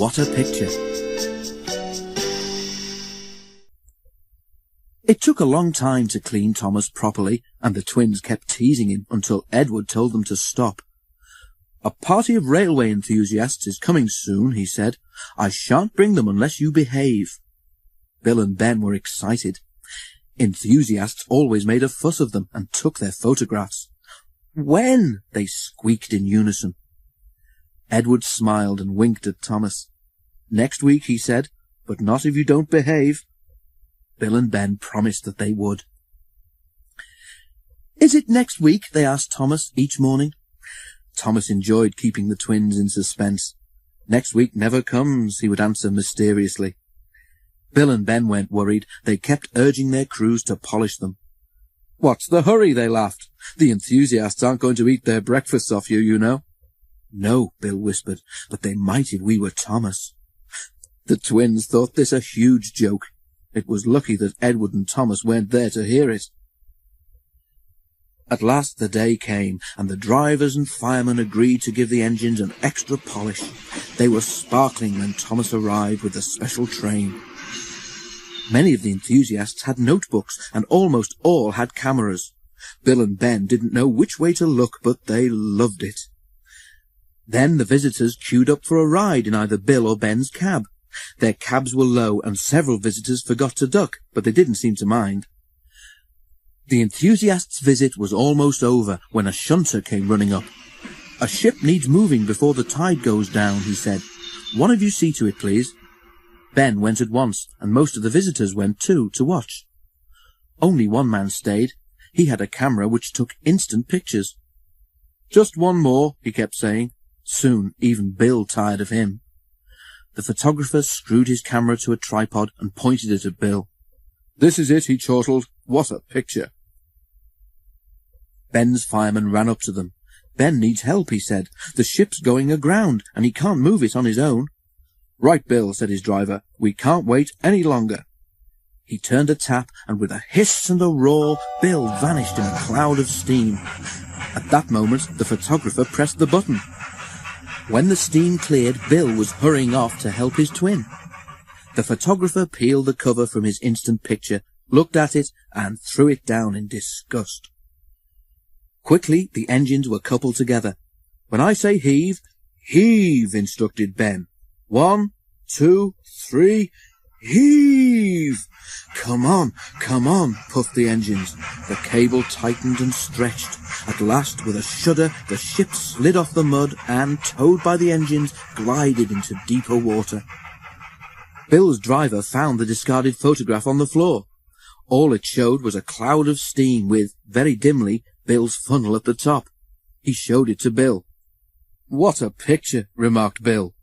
What a picture! It took a long time to clean Thomas properly, and the twins kept teasing him until Edward told them to stop. "A party of railway enthusiasts is coming soon," he said. "I shan't bring them unless you behave." Bill and Ben were excited. Enthusiasts always made a fuss of them and took their photographs. "When?" they squeaked in unison. Edward smiled and winked at Thomas. "Next week," he said, "but not if you don't behave." Bill and Ben promised that they would. "Is it next week?" they asked Thomas each morning. Thomas enjoyed keeping the twins in suspense. "Next week never comes," he would answer mysteriously. Bill and Ben weren't worried. They kept urging their crews to polish them. "What's the hurry?" they laughed. "The enthusiasts aren't going to eat their breakfasts off you, you know." "No," Bill whispered, "but they might if we were Thomas." The twins thought this a huge joke. It was lucky that Edward and Thomas weren't there to hear it. At last the day came, and the drivers and firemen agreed to give the engines an extra polish. They were sparkling when Thomas arrived with the special train. Many of the enthusiasts had notebooks, and almost all had cameras. Bill and Ben didn't know which way to look, but they loved it. Then the visitors queued up for a ride in either Bill or Ben's cab. Their cabs were low, and several visitors forgot to duck, but they didn't seem to mind. The enthusiasts' visit was almost over when a shunter came running up. "A ship needs moving before the tide goes down," he said. "One of you see to it, please." Ben went at once, and most of the visitors went too, to watch. Only one man stayed. He had a camera which took instant pictures. "Just one more," he kept saying. Soon even Bill tired of him. The photographer screwed his camera to a tripod and pointed it at Bill. "This is it," he chortled. "What a picture!" Ben's fireman ran up to them. "Ben needs help," he said. "The ship's going aground, and he can't move it on his own." "Right, Bill," said his driver. "We can't wait any longer." He turned a tap, and with a hiss and a roar, Bill vanished in a cloud of steam. At that moment, the photographer pressed the button. When the steam cleared, Bill was hurrying off to help his twin. The photographer peeled the cover from his instant picture, looked at it, and threw it down in disgust. Quickly, the engines were coupled together. "When I say heave, heave," instructed Ben. "1, 2, 3, heave!" Come on, puffed the engines. The cable tightened and stretched. At last, with a shudder, the ship slid off the mud and, towed by the engines, glided into deeper water. Bill's driver found the discarded photograph on the floor. All it showed was a cloud of steam with, very dimly, Bill's funnel at the top. He showed it to Bill. "What a picture," remarked Bill,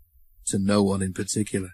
to no one in particular.